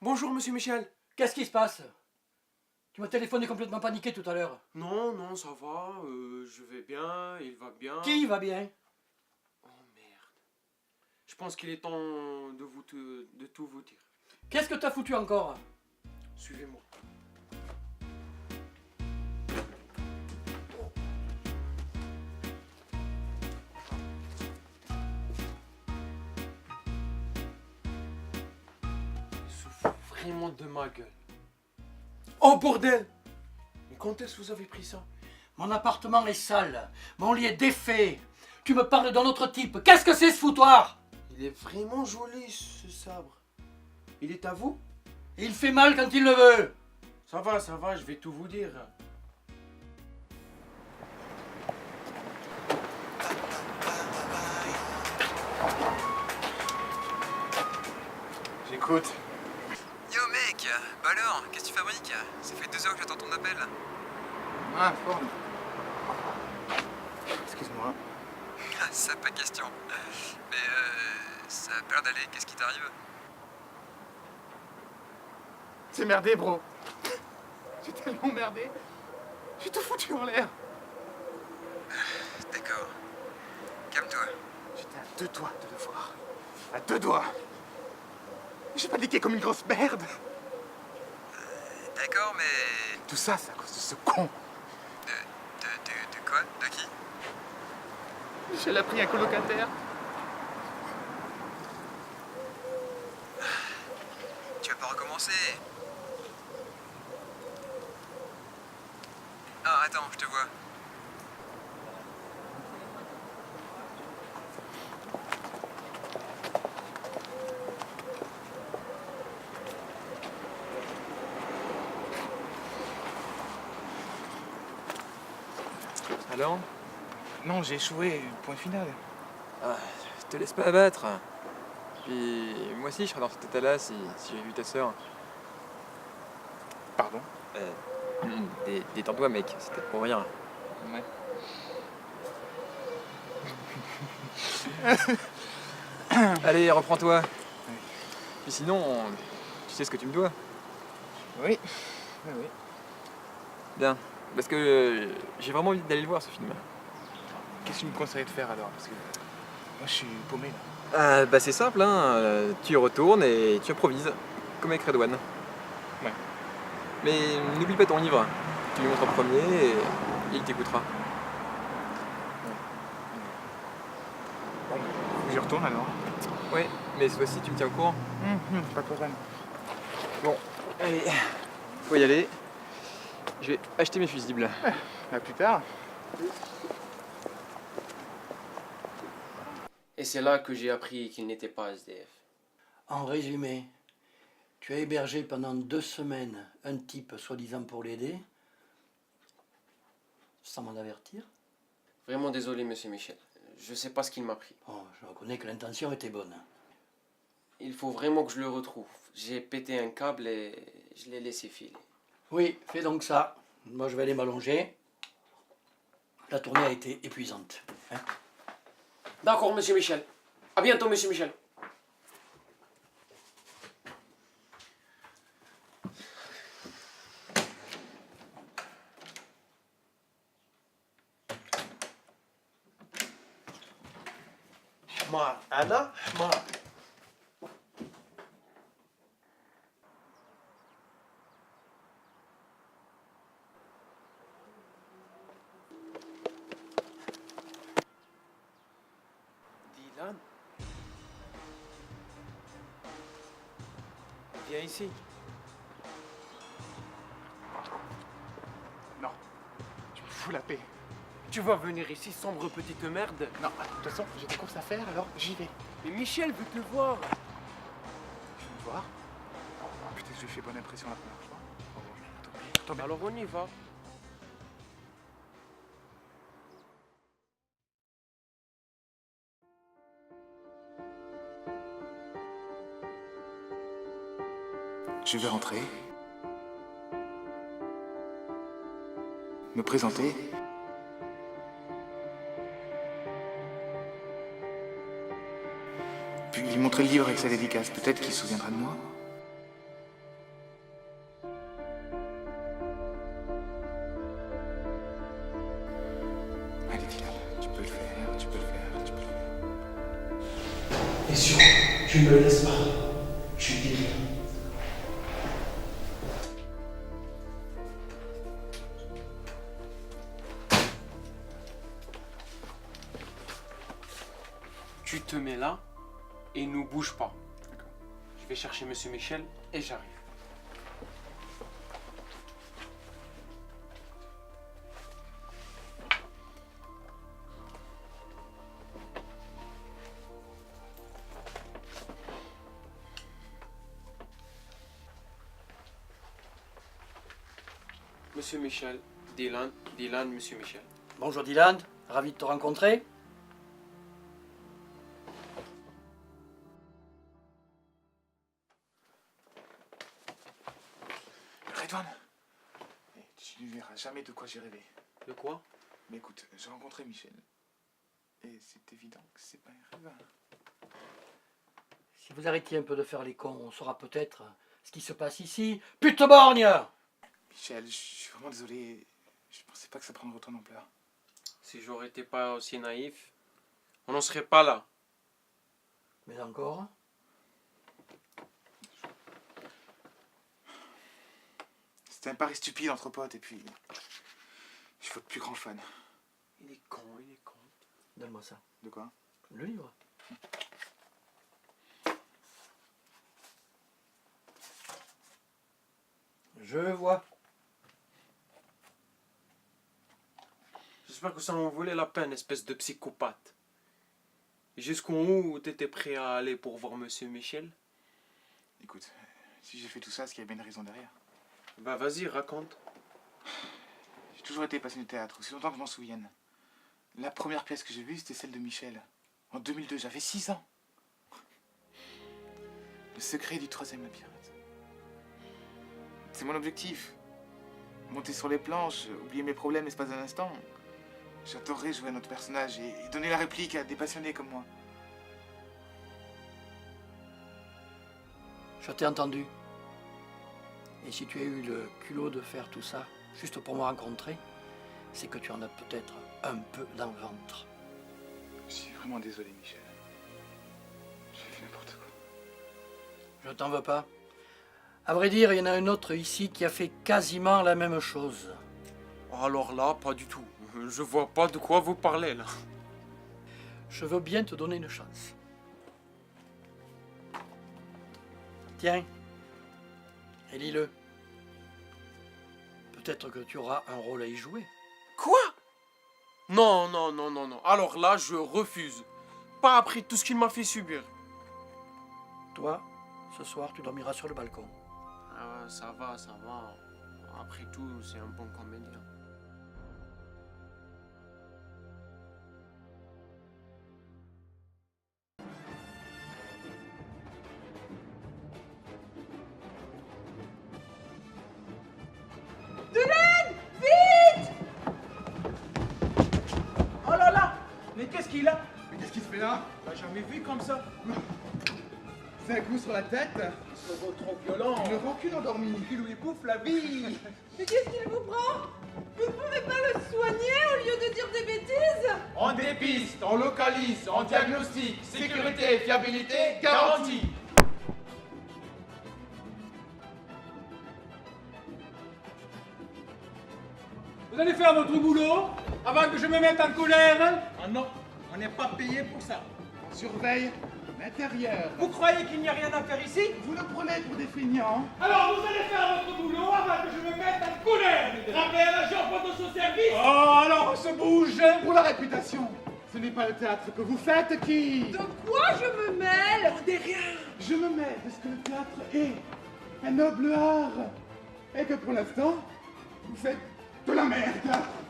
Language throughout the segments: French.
Bonjour, monsieur Michel. Qu'est-ce qui se passe? Tu m'as téléphoné complètement paniqué tout à l'heure. Non, non, ça va. Je vais bien, il va bien. Qui va bien? Oh merde. Je pense qu'il est temps de tout vous dire. Qu'est-ce que t'as foutu encore? Suivez-moi. Il se fout vraiment de ma gueule. Oh bordel! Mais quand est-ce que vous avez pris ça? Mon appartement est sale. Mon lit est défait. Tu me parles d'un autre type. Qu'est-ce que c'est ce foutoir? Il est vraiment joli ce sabre. Il est à vous? Il fait mal quand il le veut. Ça va, je vais tout vous dire. J'écoute. Yo mec, bah alors, qu'est-ce que tu fabriques? Ça fait 2 heures que j'attends ton appel. Ah, forme. Excuse-moi. Ça, pas de question. Mais ça a peur d'aller, qu'est-ce qui t'arrive? C'est merdé, bro. J'ai tellement merdé. J'ai tout foutu en l'air. D'accord. Calme-toi. J'étais à 2 doigts de le voir. À 2 doigts. J'ai paniqué comme une grosse merde. D'accord, mais... Tout ça, c'est à cause de ce con. De quoi? De qui? Michel a pris un colocataire. Tu vas pas recommencer? Ah, attends, je te vois. Alors? Non, j'ai échoué. Point final. Ah, te laisse pas abattre. Puis moi aussi je serais dans cet état-là si j'ai vu ta sœur. Pardon? Détends-toi mec, c'était pour rire. Ouais. Allez, reprends-toi. Oui. Puis sinon, tu sais ce que tu me dois. Oui. Oui, oui. Bien. Parce que j'ai vraiment envie d'aller le voir ce film. Qu'est-ce que tu me conseilles de faire alors? Parce que moi, je suis paumé là. Bah c'est simple, hein. Tu y retournes et tu improvises. Comme avec Redouane. Ouais. Mais n'oublie pas ton livre. Tu lui montres en premier et il t'écoutera. Bon, faut que j'y retourne alors. Ouais, mais cette fois-ci tu me tiens au courant. Pas de problème. Bon, allez, faut y aller. Je vais acheter mes fusibles. À plus tard. Et c'est là que j'ai appris qu'il n'était pas SDF. En résumé, tu as hébergé pendant 2 semaines un type soi-disant pour l'aider, sans m'en avertir. Vraiment désolé, monsieur Michel. Je sais pas ce qu'il m'a pris. Bon, je reconnais que l'intention était bonne. Il faut vraiment que je le retrouve. J'ai pété un câble et je l'ai laissé filer. Oui, fais donc ça. Moi, je vais aller m'allonger. La tournée a été épuisante. Hein? D'accord, monsieur Michel. À bientôt, monsieur Michel. حمار أنا حمار. Dylan, viens ici. Non. Tu me fous la paix. Tu vas venir ici, sombre petite merde. Non, de toute façon, j'ai des courses à faire, alors j'y vais. Mais Michel veut te voir. Je vais me voir. Peut-être que je fais bonne impression la première fois. Oh, tant pis. Alors on y va. Je vais rentrer. Me présenter. Puis lui montrer le livre avec sa dédicace. Peut-être qu'il se souviendra de moi. Et surtout, tu ne me laisses pas. Je dis rien. Tu te mets là et ne bouge pas. Je vais chercher Monsieur Michel et j'arrive. Monsieur Michel, Dylan, Monsieur Michel. Bonjour Dylan, ravi de te rencontrer. Redouane, tu ne verras jamais de quoi j'ai rêvé. De quoi? Mais écoute, j'ai rencontré Michel. Et c'est évident que c'est pas un rêve. Si vous arrêtiez un peu de faire les cons, on saura peut-être ce qui se passe ici. Pute borgne! Michel, je suis vraiment désolé. Je pensais pas que ça prendrait autant d'ampleur. Si j'aurais été pas aussi naïf, on n'en serait pas là. Mais encore? C'était un pari stupide entre potes et puis... je suis votre plus grand fan. Il est con, il est con. Donne-moi ça. De quoi? Le livre. Je vois. J'espère que ça en valait la peine, espèce de psychopathe. Jusqu'où t'étais prêt à aller pour voir Monsieur Michel? Écoute, si j'ai fait tout ça, c'est qu'il y a bien une raison derrière. Bah vas-y, raconte. J'ai toujours été passionné de théâtre, aussi longtemps que je m'en souvienne. La première pièce que j'ai vue, c'était celle de Michel. En 2002, j'avais 6 ans. Le secret du troisième labyrinthe. C'est mon objectif. Monter sur les planches, oublier mes problèmes l'espace d'un instant. J'adorerais jouer à notre personnage et donner la réplique à des passionnés comme moi. Je t'ai entendu. Et si tu as eu le culot de faire tout ça, juste pour me rencontrer, c'est que tu en as peut-être un peu dans le ventre. Je suis vraiment désolé, Michel. J'ai fait n'importe quoi. Je t'en veux pas. À vrai dire, il y en a un autre ici qui a fait quasiment la même chose. Alors là, pas du tout. Je vois pas de quoi vous parlez là. Je veux bien te donner une chance. Tiens, et lis-le. Peut-être que tu auras un rôle à y jouer. Quoi? Non, non, non, non, non. Alors là, je refuse. Pas après tout ce qu'il m'a fait subir. Toi, ce soir, tu dormiras sur le balcon. Ah, ça va, ça va. Après tout, c'est un bon comédien. Oh là là! Mais qu'est-ce qu'il a? Mais qu'est-ce qu'il se fait là? On l'a jamais vu comme ça. C'est un coup sur la tête? Ce mot trop violent. Une rancune endormie. Il lui bouffe la vie. Mais qu'est-ce qu'il vous prend? Vous pouvez pas le soigner au lieu de dire des bêtises? On dépiste, on localise, on diagnostique. Sécurité et fiabilité garantie. Vous allez faire votre boulot avant que je me mette en colère? Ah non, on n'est pas payé pour ça. Surveille l'intérieur. Vous croyez qu'il n'y a rien à faire ici? Vous nous prenez pour des feignants. Alors vous allez faire votre boulot avant que je me mette en colère. Rappelez à l'agent pendant son service. Oh, alors on se bouge. Pour la réputation. Ce n'est pas le théâtre que vous faites qui... De quoi je me mêle? Je me mêle de ce que le théâtre est. Un noble art. Et que pour l'instant, vous faites de la merde.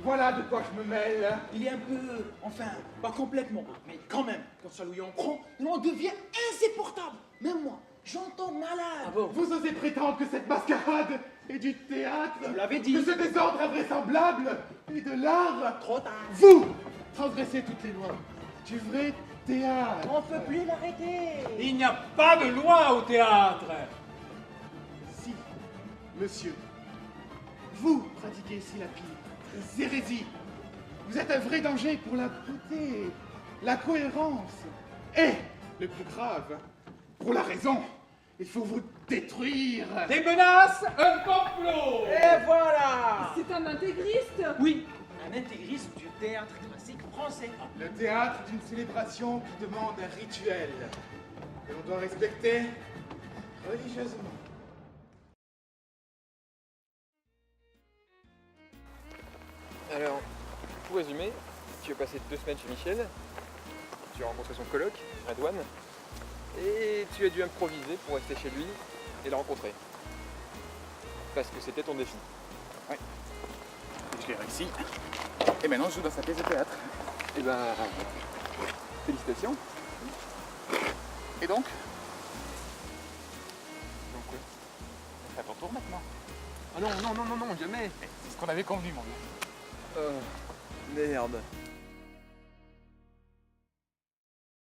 Voilà de quoi je me mêle. Il est un peu, enfin, pas complètement, mais quand même, quand ça lui en prend, on devient insupportable. Même moi, j'entends malade. Vous osez prétendre que cette mascarade est du théâtre? Je l'avais dit. Que ce désordre invraisemblable est de l'art? Trop tard. Vous transgressez toutes les lois du vrai théâtre. On peut plus l'arrêter. Il n'y a pas de loi au théâtre. Si, monsieur, vous pratiquez ici la pire des hérésies. Vous êtes un vrai danger pour la beauté, la cohérence et le plus grave. Pour la raison, il faut vous détruire. Des menaces, un complot. Et voilà. C'est un intégriste. Oui, un intégriste du théâtre classique français. Le théâtre est une célébration qui demande un rituel que l'on doit respecter religieusement. Alors, pour résumer, tu as passé 2 semaines chez Michel, tu as rencontré son coloc, Redouane, et tu as dû improviser pour rester chez lui et le rencontrer. Parce que c'était ton défi. Je l'ai réussi. Et maintenant, je joue dans sa pièce de théâtre. Eh ben, félicitations. Et donc? Donc quoi? C'est à ton tour maintenant. Ah non, jamais. C'est ce qu'on avait convenu, mon vieux. Merde.